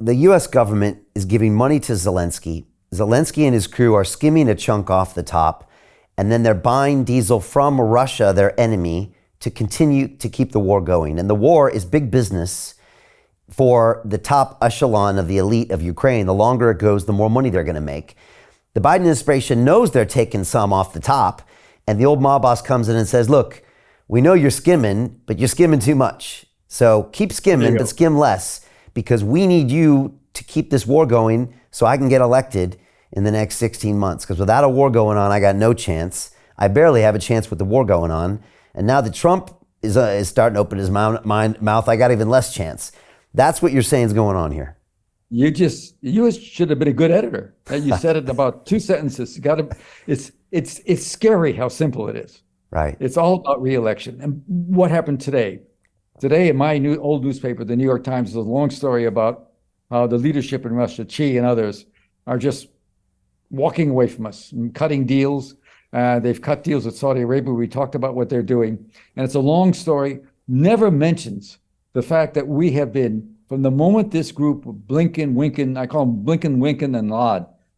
the US government is giving money to Zelensky. Zelensky and his crew are skimming a chunk off the top, and then they're buying diesel from Russia, their enemy, to continue to keep the war going. And the war is big business for the top echelon of the elite of Ukraine. The longer it goes, the more money they're going to make. The Biden administration knows they're taking some off the top, and the old mob boss comes in and says, look, we know you're skimming, but you're skimming too much. So keep skimming, but skim less, because we need you to keep this war going so I can get elected in the next 16 months. Because without a war going on, I got no chance. I barely have a chance with the war going on. And now that Trump is starting to open his mouth, I got even less chance. That's what you're saying is going on here. You should have been a good editor. You said it in about 2 sentences. It's scary how simple it is. Right. It's all about re-election. And what happened today? Today in my old newspaper, the New York Times, is a long story about how the leadership in Russia, Xi and others, are just walking away from us and cutting deals. They've cut deals with Saudi Arabia. We talked about what they're doing. And it's a long story, never mentions the fact that we have been, from the moment this group, Blinken, Winken, I call them Blinken, Winken, and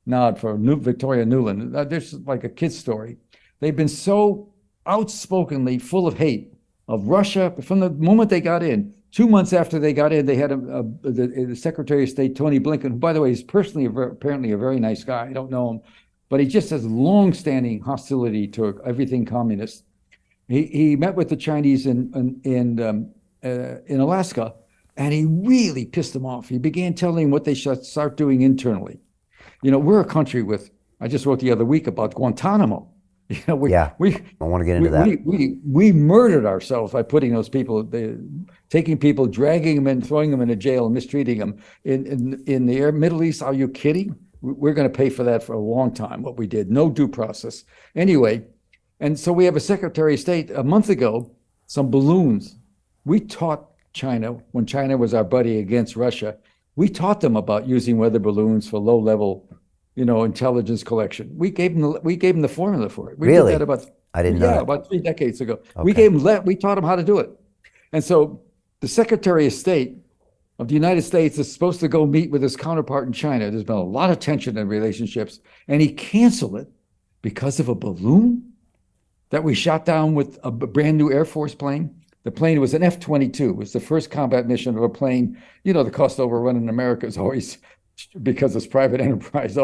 Nod for Victoria Nuland. There's like a kid's story. They've been so outspokenly full of hate of Russia from the moment they got in. 2 months after they got in, they had the Secretary of State, Tony Blinken, who, by the way, is personally apparently a very nice guy. I don't know him, but he just has long-standing hostility to everything communist. He met with the Chinese in Alaska, and he really pissed them off. He began telling them what they should start doing internally. You know, we're a country with, I just wrote the other week about Guantanamo. You know, I want to get into that. We murdered ourselves by putting those people, taking people, dragging them in, throwing them into jail, and mistreating them. In the Middle East, are you kidding? We're going to pay for that for a long time, what we did. No due process. Anyway, and so we have a Secretary of State a month ago, some balloons. We taught China, when China was our buddy against Russia, we taught them about using weather balloons for low-level, intelligence collection. We gave them the formula for it. We really? Did that I didn't know that. About 3 decades ago. Okay. We taught them how to do it. And so the Secretary of State of the United States is supposed to go meet with his counterpart in China. There's been a lot of tension in relationships, and he canceled it because of a balloon that we shot down with a brand new Air Force plane. The plane was an F-22. It was the first combat mission of a plane. The cost overrun in America is always, because it's private enterprise,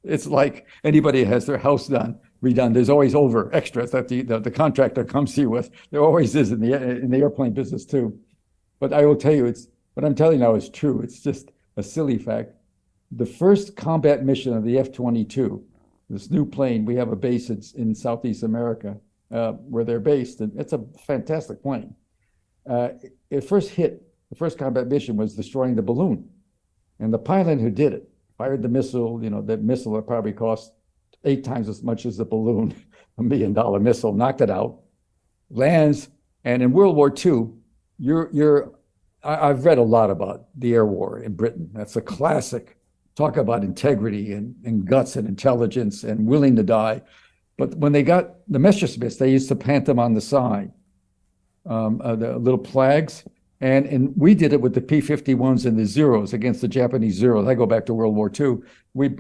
it's like anybody that has their house redone, there's always extras that the contractor comes to you with. There always is in the airplane business too. But I will tell you, what I'm telling you now is true. It's just a silly fact. The first combat mission of the F-22, this new plane, we have a base in Southeast America, where they're based, and it's a fantastic plane. The first combat mission was destroying the balloon. And the pilot who did it fired the missile, that missile that probably cost 8 times as much as the balloon, $1 million missile, knocked it out, lands. And in World War II, I've read a lot about the air war in Britain. That's a classic. Talk about integrity and guts and intelligence and willing to die. But when they got the Messerschmitts, they used to plant them on the side, the little flags. And we did it with the P-51s and the Zeros against the Japanese Zeros. I go back to World War II.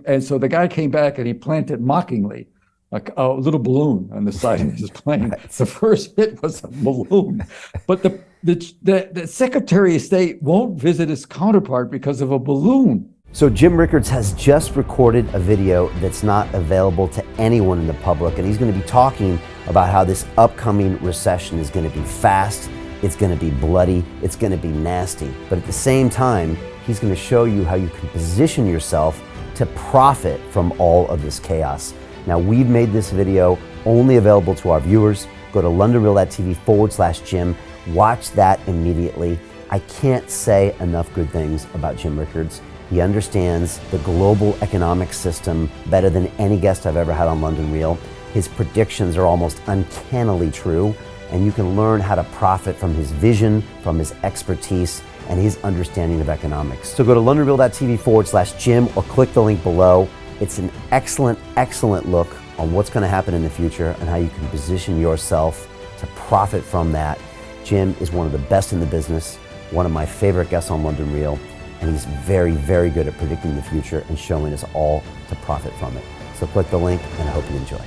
And so the guy came back and he planted mockingly a little balloon on the side of his plane. The first hit was a balloon. But the Secretary of State won't visit his counterpart because of a balloon. So Jim Rickards has just recorded a video that's not available to anyone in the public, and he's going to be talking about how this upcoming recession is going to be fast, it's going to be bloody, it's going to be nasty. But at the same time, he's going to show you how you can position yourself to profit from all of this chaos. Now, we've made this video only available to our viewers. Go to londonreal.tv/Jim. Watch that immediately. I can't say enough good things about Jim Rickards. He understands the global economic system better than any guest I've ever had on London Real. His predictions are almost uncannily true, and you can learn how to profit from his vision, from his expertise, and his understanding of economics. So go to londonreal.tv/Jim or click the link below. It's an excellent, excellent look on what's going to happen in the future and how you can position yourself to profit from that. Jim is one of the best in the business, one of my favorite guests on London Real. and he's very, very good at predicting the future and showing us all to profit from it. So click the link, and I hope you enjoy.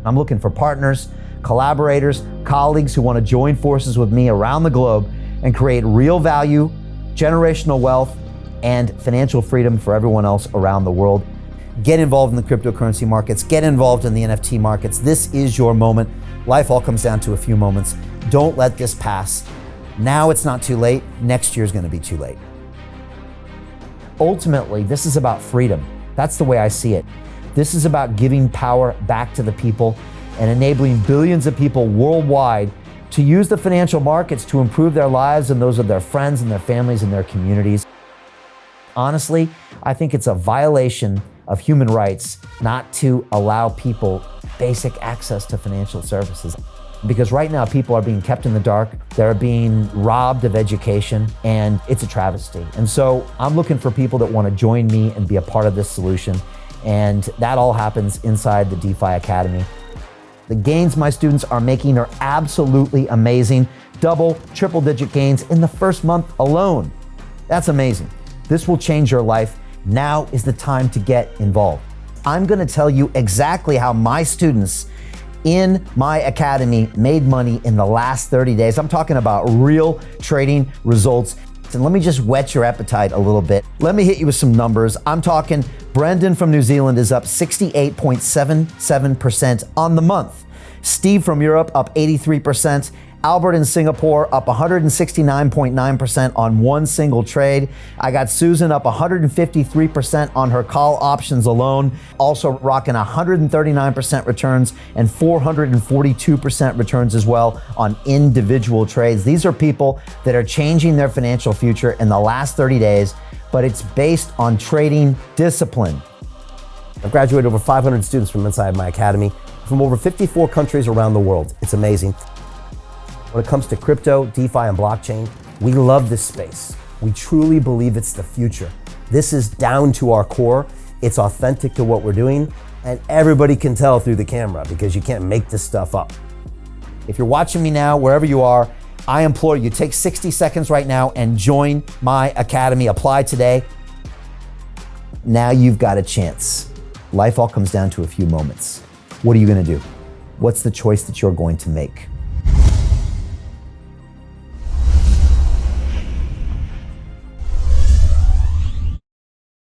I'm looking for partners, collaborators, colleagues who want to join forces with me around the globe and create real value, generational wealth, and financial freedom for everyone else around the world. Get involved in the cryptocurrency markets, get involved in the NFT markets. This is your moment. Life all comes down to a few moments. Don't let this pass. Now it's not too late. Next year's going to be too late. Ultimately, this is about freedom. That's the way I see it. This is about giving power back to the people and enabling billions of people worldwide to use the financial markets to improve their lives and those of their friends and their families and their communities. Honestly, I think it's a violation of human rights not to allow people basic access to financial services. Because right now people are being kept in the dark, they're being robbed of education, and it's a travesty. And so I'm looking for people that want to join me and be a part of this solution. And that all happens inside the DeFi Academy. The gains my students are making are absolutely amazing. Double, triple digit gains in the first month alone. That's amazing. This will change your life. Now is the time to get involved. I'm going to tell you exactly how my students in my academy made money in the last 30 days. I'm talking about real trading results. And let me just whet your appetite a little bit. Let me hit you with some numbers. I'm talking Brendan from New Zealand is up 68.77% on the month. Steve from Europe up 83%. Albert in Singapore up 169.9% on one single trade. I got Susan up 153% on her call options alone, also rocking 139% returns and 442% returns as well on individual trades. These are people that are changing their financial future in the last 30 days, but it's based on trading discipline. I've graduated over 500 students from inside my academy from over 54 countries around the world. It's amazing. When it comes to crypto, DeFi, and blockchain, we love this space. We truly believe it's the future. This is down to our core. It's authentic to what we're doing, and everybody can tell through the camera because you can't make this stuff up. If you're watching me now, wherever you are, I implore you, take 60 seconds right now and join my academy. Apply today. Now you've got a chance. Life all comes down to a few moments. What are you going to do? What's the choice that you're going to make?